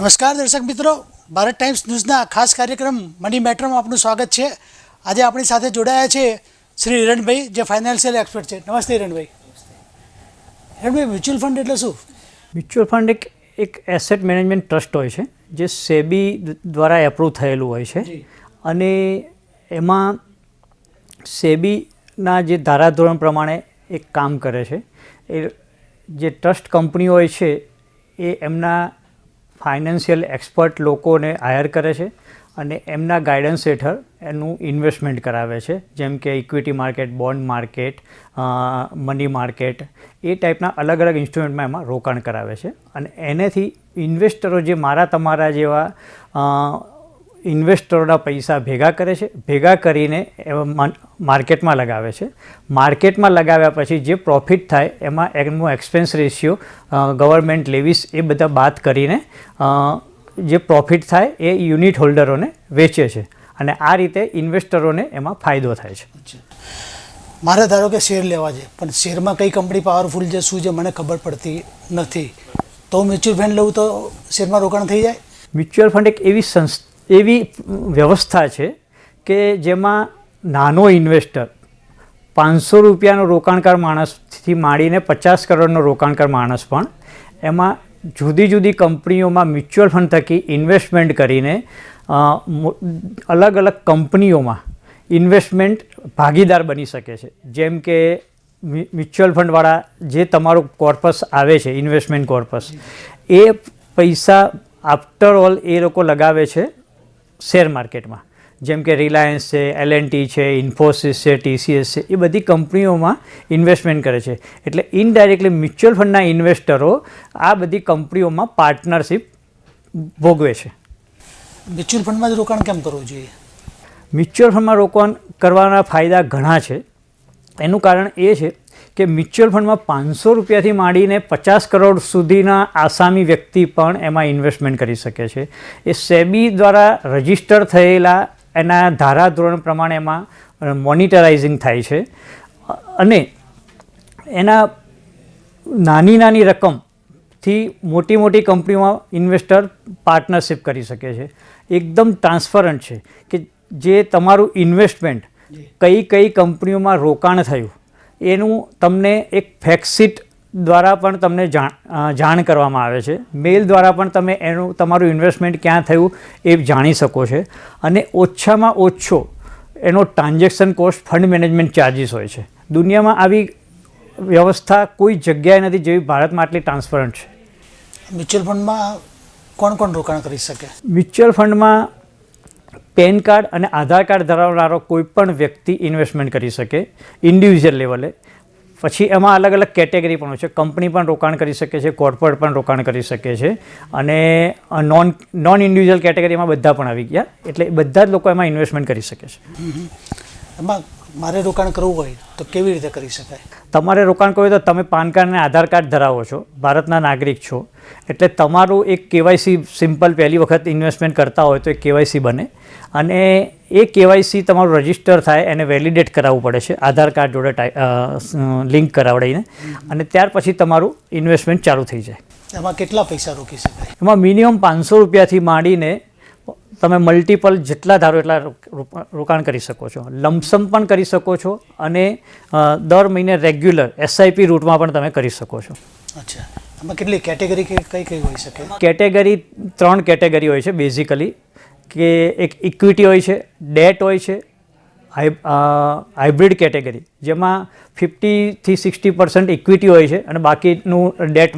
નમસ્કાર દર્શક મિત્રો, ભારત ટાઈમ્સ ન્યૂઝના ખાસ કાર્યક્રમ મની મેટરમાં આપનું સ્વાગત છે. આજે આપણી સાથે જોડાયા છે શ્રી હિરણભાઈ, જે ફાઇનાન્શિયલ એક્સપર્ટ છે. નમસ્તે હિરણભાઈ. હિરણભાઈ, મ્યુચ્યુઅલ ફંડ એટલે શું? મ્યુચ્યુઅલ ફંડ એક એસેટ મેનેજમેન્ટ ટ્રસ્ટ હોય છે, જે સેબી દ્વારા એપ્રૂવ થયેલું હોય છે. અને એમાં સેબીના જે ધારાધોરણ પ્રમાણે એક કામ કરે છે. એ જે ટ્રસ્ટ કંપનીઓ હોય છે એ એમના ફાઇનાન્શિયલ એક્સપર્ટ લોકોને હાયર કરે છે અને એમના ગાઈડન્સ હેઠળ એનું ઇન્વેસ્ટમેન્ટ કરાવે છે. જેમ કે equity market, bond market, money market, એ ટાઈપના અલગ અલગ ઇન્સ્ટ્રુમેન્ટમાં એમાં રોકાણ કરાવે છે. અને એનેથી ઇન્વેસ્ટરો, જે મારા તમારા જેવા ઇન્વેસ્ટરોના પૈસા ભેગા કરે છે, ભેગા કરીને માર્કેટમાં લગાવે છે. માર્કેટમાં લગાવ્યા પછી જે પ્રોફિટ થાય એમાં એમનો એક્સપેન્સ રેશિયો, ગવર્મેન્ટ લેવીસ, એ બધા બાદ કરીને જે પ્રોફિટ થાય એ યુનિટ હોલ્ડરોને વેચે છે. અને આ રીતે ઇન્વેસ્ટરોને એમાં ફાયદો થાય છે. મારે ધારો કે શેર લેવા છે, પણ શેરમાં કઈ કંપની પાવરફુલ છે, શું છે, મને ખબર પડતી નથી, તો મ્યુચ્યુઅલ ફંડ લઉં તો શેરમાં રોકાણ થઈ જાય? મ્યુચ્યુઅલ ફંડ એક એવી વ્યવસ્થા છે કે જેમાં નાનો ઇન્વેસ્ટર, 500 રૂપિયાનો રોકાણકાર માણસથી માંડીને 50 કરોડનો રોકાણકાર માણસ પણ એમાં જુદી જુદી કંપનીઓમાં મ્યુચ્યુઅલ ફંડ થકી ઇન્વેસ્ટમેન્ટ કરીને અલગ અલગ કંપનીઓમાં ઇન્વેસ્ટમેન્ટ ભાગીદાર બની શકે છે. જેમ કે મ્યુચ્યુઅલ ફંડવાળા જે તમારું કોર્પસ આવે છે, ઇન્વેસ્ટમેન્ટ કોર્પસ, એ પૈસા આફ્ટર ઓલ એ લોકો લગાવે છે શેર માર્કેટમાં. જેમ કે રિલાયન્સ છે, L&T છે, ઇન્ફોસિસ છે, TCS છે, એ બધી કંપનીઓમાં ઇન્વેસ્ટમેન્ટ કરે છે. એટલે ઇનડાયરેક્ટલી મ્યુચ્યુઅલ ફંડના ઇન્વેસ્ટરો આ બધી કંપનીઓમાં પાર્ટનરશિપ ભોગવે છે. મ્યુચ્યુઅલ ફંડમાં જ રોકાણ કેમ કરવું જોઈએ? મ્યુચ્યુઅલ ફંડમાં રોકાણ કરવાના ફાયદા ઘણા છે. એનું કારણ એ છે કે મ્યુચ્યુઅલ ફંડમાં 500 રૂપિયાથી માંડીને 50 કરોડ સુધીના આસામી વ્યક્તિ પણ એમાં ઇન્વેસ્ટમેન્ટ કરી શકે છે. એ સેબી દ્વારા રજિસ્ટર થયેલા એના ધારાધોરણ પ્રમાણે એમાં મોનિટરાઇઝિંગ થાય છે. અને એના નાની રકમથી મોટી કંપનીઓમાં ઇન્વેસ્ટર પાર્ટનરશિપ કરી શકે છે. એકદમ ટ્રાન્સપરન્ટ છે કે જે તમારું ઇન્વેસ્ટમેન્ટ કઈ કંપનીઓમાં રોકાણ થયું એનું તમને એક ફેક્ટશીટ દ્વારા પણ તમને જાણ કરવામાં આવે છે. મેલ દ્વારા પણ તમે તમારું ઇન્વેસ્ટમેન્ટ ક્યાં થયું એ જાણી શકો છો. અને ઓછામાં ઓછો એનો transaction cost, fund management charges હોય છે. દુનિયામાં આવી વ્યવસ્થા કોઈ જગ્યાએ નથી જેવી ભારતમાં આટલી ટ્રાન્સપરન્ટ છે. મ્યુચ્યુઅલ ફંડમાં કોણ રોકાણ કરી શકે? મ્યુચ્યુઅલ ફંડમાં પેન કાર્ડ અને આધાર કાર્ડ ધરાવનારો કોઈ પણ વ્યક્તિ ઇન્વેસ્ટમેન્ટ કરી શકે ઇન્ડિવિજ્યુઅલ લેવલે. પછી એમાં અલગ અલગ કેટેગરી પણ હોય છે. કંપની પણ રોકાણ કરી શકે છે, કોર્પોરેટ પણ રોકાણ કરી શકે છે, અને નોન ઇન્ડિવિજ્યુઅલ કેટેગરીમાં બધા પણ આવી ગયા. એટલે બધા જ લોકો એમાં ઇન્વેસ્ટમેન્ટ કરી શકે છે. એમાં મારે રોકાણ કરવું હોય તો કેવી રીતે કરી શકાય? તમારે રોકાણ કરવું હોય તો તમે પાન કાર્ડ અને આધાર કાર્ડ ધરાવો છો, ભારતના નાગરિક છો, એટલે તમારું એક કેવાયસી સિમ્પલ પહેલી વખત ઇન્વેસ્ટમેન્ટ કરતા હોય તો એક કેવાયસી બને. અને એ કેવાયસી તમારું રજિસ્ટર થાય, એને વેલિડેટ કરાવવું પડે છે આધાર કાર્ડ જોડે લિંક કરાવડાવીને. અને ત્યાર પછી તમારું ઇન્વેસ્ટમેન્ટ ચાલુ થઈ જાય. એમાં કેટલા પૈસા રોકી શકાય? એમાં મિનિમમ 500 રૂપિયાથી માંડીને તમે મલ્ટિપલ જેટલા ધારો એટલા રોકાણ કરી શકો છો. લમસમ પણ કરી શકો છો, અને દર મહિને રેગ્યુલર SIP રૂટમાં પણ તમે કરી શકો છો. અચ્છા, એમાં કેટલી કેટેગરી કઈ હોઈ શકે? કેટેગરી 3 કેટેગરી હોય છે બેઝિકલી. કે એક ઇક્વિટી હોય છે, ડેટ હોય છે, હાઇબ્રિડ કેટેગરી, જેમાં 50થી 60% ઇક્વિટી હોય છે અને બાકીનું ડેટ,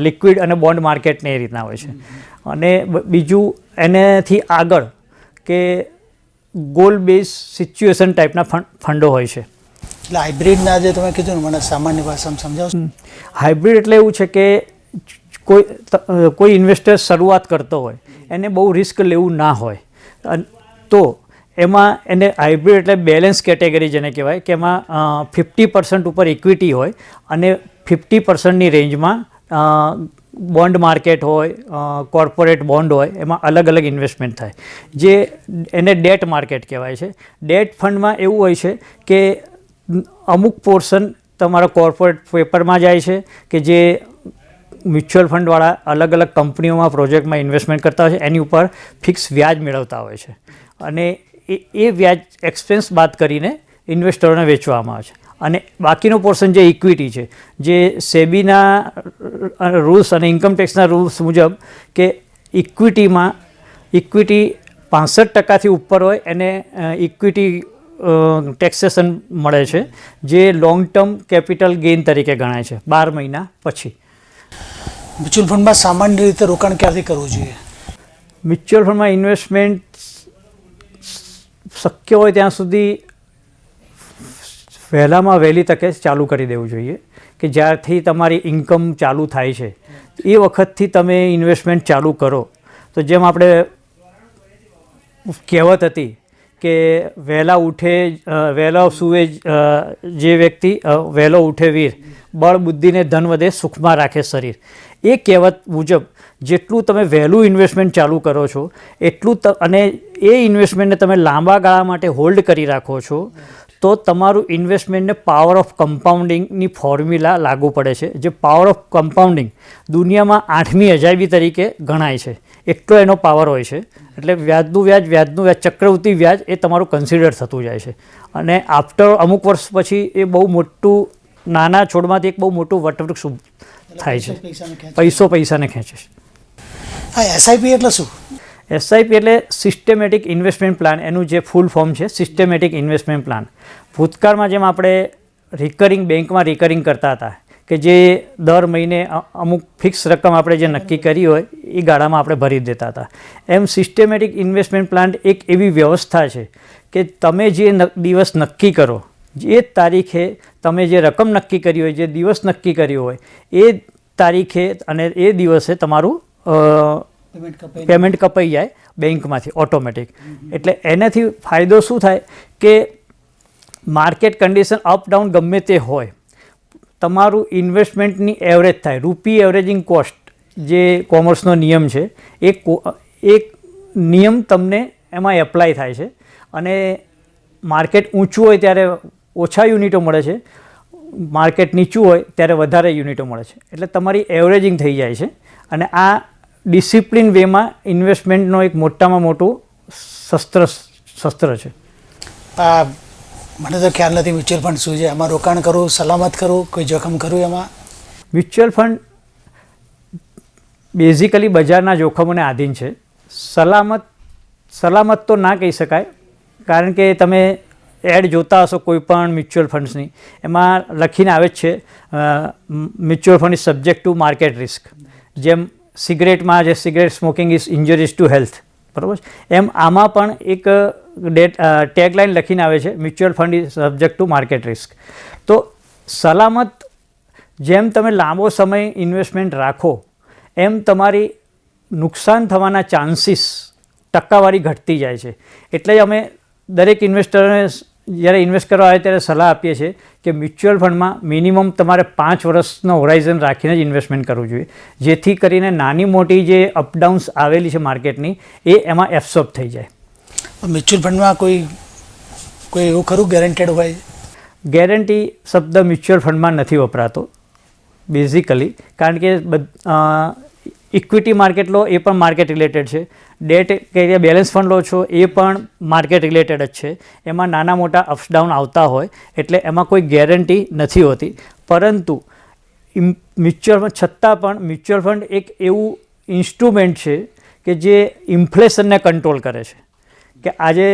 લિક્વિડ અને બોન્ડ માર્કેટને એ રીતના હોય છે. અને બીજું એનેથી આગળ કે ગોલ બેઝ સિચ્યુએશન ટાઈપના ફંડો હોય છે. એટલે હાઇબ્રિડના જે તમે કીધું ને, મને સામાન્ય ભાષામાં સમજાવશો? હાઇબ્રિડ એટલે એવું છે કે કોઈ ઇન્વેસ્ટર શરૂઆત કરતો હોય, એને બહુ રિસ્ક લેવું ના હોય, તો એમાં એને હાઇબ્રિડ એટલે બેલેન્સ કેટેગરી જેને કહેવાય, કે એમાં 50% ઉપર ઇક્વિટી હોય અને 50%ની રેન્જમાં બોન્ડ માર્કેટ હોય, કોર્પોરેટ બોન્ડ હોય, એમાં અલગ અલગ ઇન્વેસ્ટમેન્ટ થાય, જે એને ડેટ માર્કેટ કહેવાય છે. ડેટ ફંડમાં એવું હોય છે કે અમુક પોર્શન તમારા કોર્પોરેટ પેપરમાં જાય છે કે જે મ્યુચ્યુઅલ ફંડવાળા અલગ અલગ કંપનીઓમાં પ્રોજેક્ટમાં ઇન્વેસ્ટમેન્ટ કરતા હોય છે, એની ઉપર ફિક્સ વ્યાજ મેળવતા હોય છે અને એ વ્યાજ એક્સપેન્સ બાદ કરીને ઇન્વેસ્ટરોને વેચવામાં આવે છે. અને બાકીનો પોર્શન જે ઇક્વિટી છે, જે સેબીના રૂલ્સ અને ઇન્કમટેક્સના રૂલ્સ મુજબ કે ઇક્વિટી 65% ઉપર હોય એને ઇક્વિટી ટેક્સેશન મળે છે, જે લોંગ ટર્મ કેપિટલ ગેઇન તરીકે ગણાય છે 12 મહિના પછી. મ્યુચ્યુઅલ ફંડમાં સામાન્ય રીતે રોકાણ ક્યારથી કરવું જોઈએ? મ્યુચ્યુઅલ ફંડમાં ઇન્વેસ્ટમેન્ટ શક્ય હોય ત્યાં સુધી વહેલામાં વહેલી તકે ચાલુ કરી દેવું જોઈએ, કે જ્યારથી તમારી ઇન્કમ ચાલુ થાય છે એ વખતથી તમે ઇન્વેસ્ટમેન્ટ ચાલુ કરો. તો જેમ આપણે કહેવત હતી કે વહેલા સૂવે જે વ્યક્તિ વહેલો ઉઠે વીર, બળ બુદ્ધિને ધન વધે સુખમાં રાખે શરીર. એ કહેવત મુજબ જેટલું તમે વહેલું ઇન્વેસ્ટમેન્ટ ચાલુ કરો છો એટલું અને એ ઇન્વેસ્ટમેન્ટને તમે લાંબા ગાળા માટે હોલ્ડ કરી રાખો છો તો તમારું ઇન્વેસ્ટમેન્ટને પાવર ઓફ કમ્પાઉન્ડિંગની ફોર્મ્યુલા લાગુ પડે છે. જે પાવર ઓફ કમ્પાઉન્ડિંગ દુનિયામાં 8મી અજાયબી તરીકે ગણાય છે, એટલો એનો પાવર હોય છે. એટલે વ્યાજનું વ્યાજ ચક્રવૃત્તિ વ્યાજ એ તમારું કન્સિડર થતું જાય છે અને આફ્ટર અમુક વર્ષ પછી એ બહુ મોટું, નાના છોડમાંથી એક બહુ મોટું વટવૃક્ષ થાય છે, પૈસાને ખેંચે છે. હા, એસઆઈપી એટલે શું? એસઆઈપી એટલે સિસ્ટેમેટિક ઇન્વેસ્ટમેન્ટ પ્લાન. એનું જે ફૂલ ફોર્મ છે સિસ્ટેમેટિક ઇન્વેસ્ટમેન્ટ પ્લાન. ભૂતકાળમાં જેમ આપણે બેંકમાં રિકરિંગ કરતા હતા કે જે દર મહિને અમુક ફિક્સ રકમ આપણે જે નક્કી કરી હોય એ ગાળામાં આપણે ભરી દેતા હતા, એમ સિસ્ટેમેટિક ઇન્વેસ્ટમેન્ટ પ્લાન એક એવી વ્યવસ્થા છે કે તમે જે દિવસ નક્કી કરો, એ તારીખે તમે જે રકમ નક્કી કરી હોય, જે દિવસ નક્કી કર્યો હોય એ તારીખે અને એ દિવસે તમારું પેમેન્ટ કપાઈ જાય બેંકમાંથી ઓટોમેટિક. એટલે એનાથી ફાયદો શું થાય કે માર્કેટ કન્ડિશન અપ ડાઉન ગમે તે હોય, તમારું ઇન્વેસ્ટમેન્ટની એવરેજ થાય. રૂપી એવરેજિંગ કોસ્ટ જે કોમર્સનો નિયમ છે એ નિયમ તમને એમાં એપ્લાય થાય છે અને માર્કેટ ઊંચું હોય ત્યારે ઓછા યુનિટો મળે છે, માર્કેટ નીચું હોય ત્યારે વધારે યુનિટો મળે છે. એટલે તમારી એવરેજિંગ થઈ જાય છે અને આ ડિસિપ્લિન વેમાં ઇન્વેસ્ટમેન્ટનો એક મોટામાં મોટું શસ્ત્ર છે. મને તો ખ્યાલ નથી મ્યુચ્યુઅલ ફંડ શું છે, એમાં રોકાણ કરવું, સલામત કરવું, કોઈ જોખમ કરવું એમાં? મ્યુચ્યુઅલ ફંડ બેઝિકલી બજારના જોખમોને આધીન છે. સલામત તો ના કહી શકાય, કારણ કે તમે એડ જોતા હશો કોઈ પણ મ્યુચ્યુઅલ ફંડ્સની, એમાં લખીને આવે જ છે mutual fund is subject to market risk. જેમ સિગરેટમાં જે cigarette smoking is injuries to health, બરાબર, એમ આમાં પણ એક ટેગલાઇન લખીને આવે છે mutual fund is subject to market risk. તો સલામત, જેમ તમે લાંબો સમય ઇન્વેસ્ટમેન્ટ રાખો એમ તમારી નુકસાન થવાના ચાન્સીસ ટકાવારી ઘટતી જાય છે. એટલે જ અમે દરેક ઇન્વેસ્ટરને જ્યારે ઇન્વેસ્ટ કરવા આવે ત્યારે સલાહ આપીએ છીએ કે મ્યુચ્યુઅલ ફંડમાં મિનિમમ તમારે 5 વર્ષનો હોરાઇઝન રાખીને જ ઇન્વેસ્ટમેન્ટ કરવું જોઈએ, જેથી કરીને નાની મોટી જે અપડાઉન્સ આવેલી છે માર્કેટની એ એમાં એબ્સોર્બ થઈ જાય. મ્યુચ્યુઅલ ફંડમાં કોઈ એવું ખરું ગેરંટેડ હોય? ગેરંટી શબ્દ મ્યુચ્યુઅલ ફંડમાં નથી વપરાતો બેઝિકલી, કારણ કે ઇક્વિટી માર્કેટ લો એ પણ માર્કેટ રિલેટેડ છે, ડેટ કે બેલેન્સ ફંડ લો છો એ પણ માર્કેટ રિલેટેડ જ છે. એમાં નાના મોટા અપ્સ ડાઉન આવતા હોય એટલે એમાં કોઈ ગેરંટી નથી હોતી. પરંતુ મ્યુચ્યુઅલ ફંડ છતાં પણ મ્યુચ્યુઅલ ફંડ એક એવું ઇન્સ્ટ્રુમેન્ટ છે કે જે ઇન્ફ્લેશનને કંટ્રોલ કરે છે. કે આજે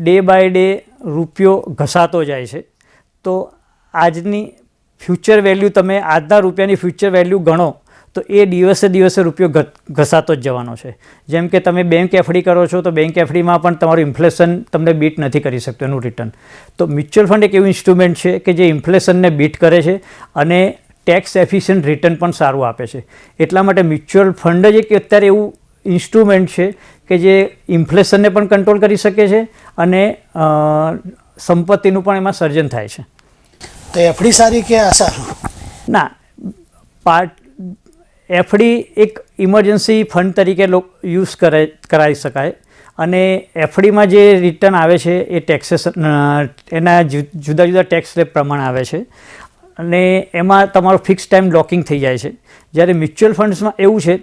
ડે બાય ડે રૂપિયો ઘસાતો જાય છે, તો આજની ફ્યુચર વેલ્યુ, તમે આજના રૂપિયાની ફ્યુચર વેલ્યુ ગણો તો એ દિવસે રૂપિયો ઘસાતો જ જવાનો છે. જેમ કે તમે બેંક એફડી કરો છો તો બેંક એફડીમાં પણ તમારું ઇન્ફ્લેશન તમને બીટ નથી કરી શકતું એનું રિટર્ન. તો મ્યુચ્યુઅલ ફંડ એક એવું ઇન્સ્ટ્રુમેન્ટ છે કે જે ઇન્ફ્લેશનને બીટ કરે છે અને ટેક્સ એફિશિયન્ટ રિટર્ન પણ સારું આપે છે. એટલા માટે મ્યુચ્યુઅલ ફંડ જ એક અત્યારે એવું ઇન્સ્ટ્રુમેન્ટ છે કે જે ઇન્ફ્લેશનને પણ કંટ્રોલ કરી શકે છે અને સંપત્તિનું પણ એમાં સર્જન થાય છે. તો એફડી સારી કે આ સારું? ના, એફડી એક ઇમરજન્સી ફંડ તરીકે યુઝ કરાવી શકાય અને એફડીમાં જે રિટર્ન આવે છે એ ટેક્સેશન એના જુદા જુદા ટેક્સ સ્લેબ પ્રમાણે આવે છે. અને એમાં તમારું ફિક્સ ટાઈમ લોકિંગ થઈ જાય છે. જ્યારે મ્યુચ્યુઅલ ફંડ્સમાં એવું છે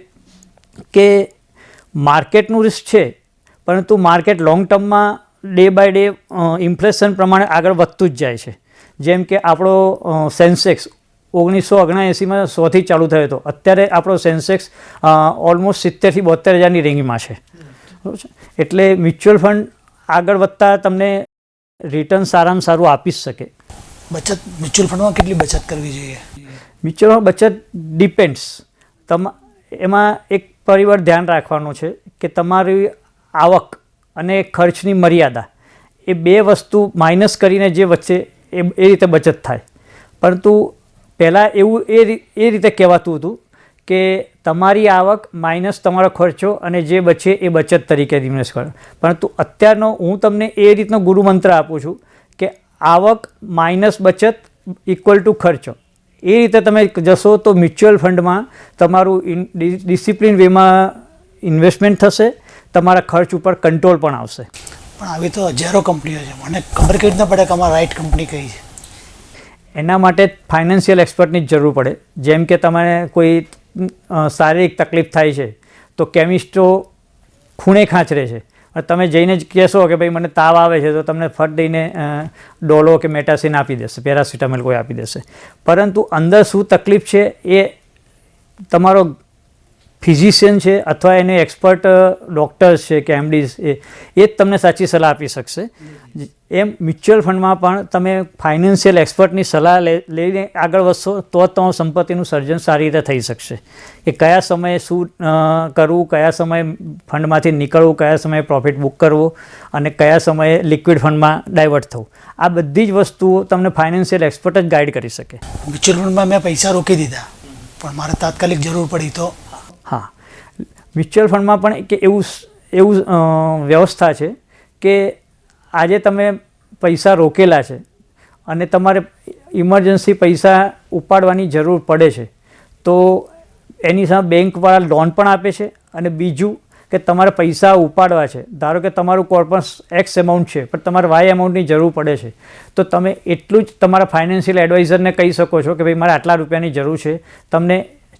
કે માર્કેટનું રિસ્ક છે, પરંતુ માર્કેટ લોંગ ટર્મમાં ડે બાય ડે ઇન્ફ્લેશન પ્રમાણે આગળ વધતું જ જાય છે. જેમ કે આપણો સેન્સેક્સ 1979માં 100થી ચાલુ થયો હતો, અત્યારે આપણો સેન્સેક્સ ઓલમોસ્ટ 70,000 થી 72,000ની રેન્જમાં છે. બરાબર છે. એટલે મ્યુચ્યુઅલ ફંડ આગળ વધતા તમને રિટર્ન સારામાં સારું આપી જ શકે. બચત મ્યુચ્યુઅલ ફંડમાં કેટલી બચત કરવી જોઈએ? મ્યુચ્યુઅલ બચત ડિપેન્ડ્સ. એમાં એક પરિબળ ધ્યાન રાખવાનું છે કે તમારી આવક અને ખર્ચની મર્યાદા, એ બે વસ્તુ માઇનસ કરીને જે વચ્ચે એ રીતે બચત થાય. પરંતુ પહેલાં એવું એ રીતે કહેવાતું હતું કે તમારી આવક માઇનસ તમારો ખર્ચો અને જે બચે એ બચત તરીકે ઇન્વેસ્ટ કરો. પરંતુ અત્યારનો હું તમને એ રીતનો ગુરુમંત્ર આપું છું કે આવક માઇનસ બચત ઇક્વલ ટુ ખર્ચો. એ રીતે તમે જશો તો મ્યુચ્યુઅલ ફંડમાં તમારું ડિસિપ્લિન વેમાં ઇન્વેસ્ટમેન્ટ થશે, તમારા ખર્ચ ઉપર કંટ્રોલ પણ આવશે. પણ આવી તો હજારો કંપનીઓ છે, મને ખબર કેવી રીતના પડે કે અમારા રાઇટ કંપની કઈ છે? એના માટે ફાઇનાન્શિયલ એક્સપર્ટની જ જરૂર પડે. જેમ કે તમને કોઈ શારીરિક તકલીફ થાય છે તો કેમિસ્ટો ખૂણે ખાંચરે છે, તમે જઈને જ કહેશો કે ભાઈ મને તાવ આવે છે તો તમને ફટ દઈને ડોલો કે મેટાસિન આપી દેશે, પેરાસિટામોલ કોઈ આપી દેશે. પરંતુ અંદર શું તકલીફ છે એ તમારો ફિઝિશિયન છે અથવા એને એક્સપર્ટ ડૉક્ટર્સ છે કે એમડીઝ એ જ તમને સાચી સલાહ આપી શકશે. એમ મ્યુચ્યુઅલ ફંડમાં પણ તમે ફાઇનાન્શિયલ એક્સપર્ટની સલાહ લઈને આગળ વધશો તો જ તમારું સંપત્તિનું સર્જન સારી રીતે થઈ શકશે. કે કયા સમયે શું કરવું, કયા સમયે ફંડમાંથી નીકળવું, કયા સમયે પ્રોફિટ બુક કરવો અને કયા સમયે લિક્વિડ ફંડમાં ડાયવર્ટ થવું, આ બધી જ વસ્તુઓ તમને ફાઇનાન્શિયલ એક્સપર્ટ જ ગાઈડ કરી શકે. મ્યુચ્યુઅલ ફંડમાં મેં પૈસા રોકી દીધા પણ મારે તાત્કાલિક જરૂર પડી તો? હા, મ્યુચ્યુઅલ ફંડમાં પણ કે એવું વ્યવસ્થા છે કે આજે તમે પૈસા રોકેલા છે અને તમારે ઇમરજન્સી પૈસા ઉપાડવાની જરૂર પડે છે તો એની સામે બેંકવાળા લોન પણ આપે છે. અને બીજું કે તમારે પૈસા ઉપાડવા છે, ધારો કે તમારું કોર્પસ એક્સ એમાઉન્ટ છે પણ તમારે વાય એમાઉન્ટની જરૂર પડે છે, તો તમે એટલું જ તમારા ફાઇનાન્શિયલ એડવાઇઝરને કહી શકો છો કે ભાઈ મારે આટલા રૂપિયાની જરૂર છે, તમને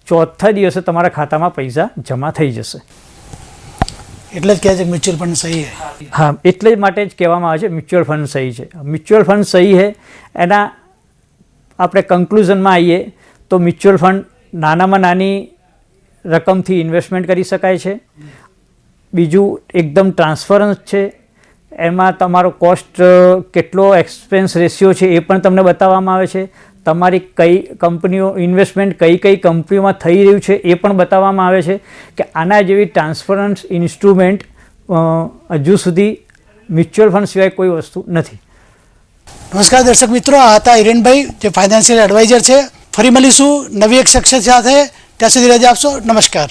ચોથા દિવસે તમારા ખાતામાં પૈસા જમા થઈ જશે. એટલે જ કહે છે મ્યુચ્યુઅલ ફંડ સહી છે. હા, એટલે જ માટે જ કહેવામાં આવે છે મ્યુચ્યુઅલ ફંડ સહી છે. મ્યુચ્યુઅલ ફંડ સહી છે એના આપણે કન્ક્લુઝનમાં આવીએ તો મ્યુચ્યુઅલ ફંડ નાનામાં નાની રકમથી ઇન્વેસ્ટમેન્ટ કરી શકાય છે. બીજું એકદમ ટ્રાન્સપરન્સ છે, એમાં તમારો કોસ્ટ કેટલો એક્સપેન્સ રેશિયો છે એ પણ તમને બતાવવામાં આવે છે. તમારી કઈ કંપનીઓ ઇન્વેસ્ટમેન્ટ કઈ કંપનીઓમાં થઈ રહ્યું છે એ પણ બતાવવામાં આવે છે. કે આના જેવી ટ્રાન્સપરન્ટ ઇન્સ્ટ્રુમેન્ટ હજુ સુધી મ્યુચ્યુઅલ ફંડ સિવાય કોઈ વસ્તુ નથી. નમસ્કાર દર્શક મિત્રો, આ હતા હિરેનભાઈ જે ફાઇનાન્શિયલ એડવાઇઝર છે. ફરી મળીશું નવી એક શખ્સિયત સાથે. ત્યાં સુધી રજા આપશો. નમસ્કાર.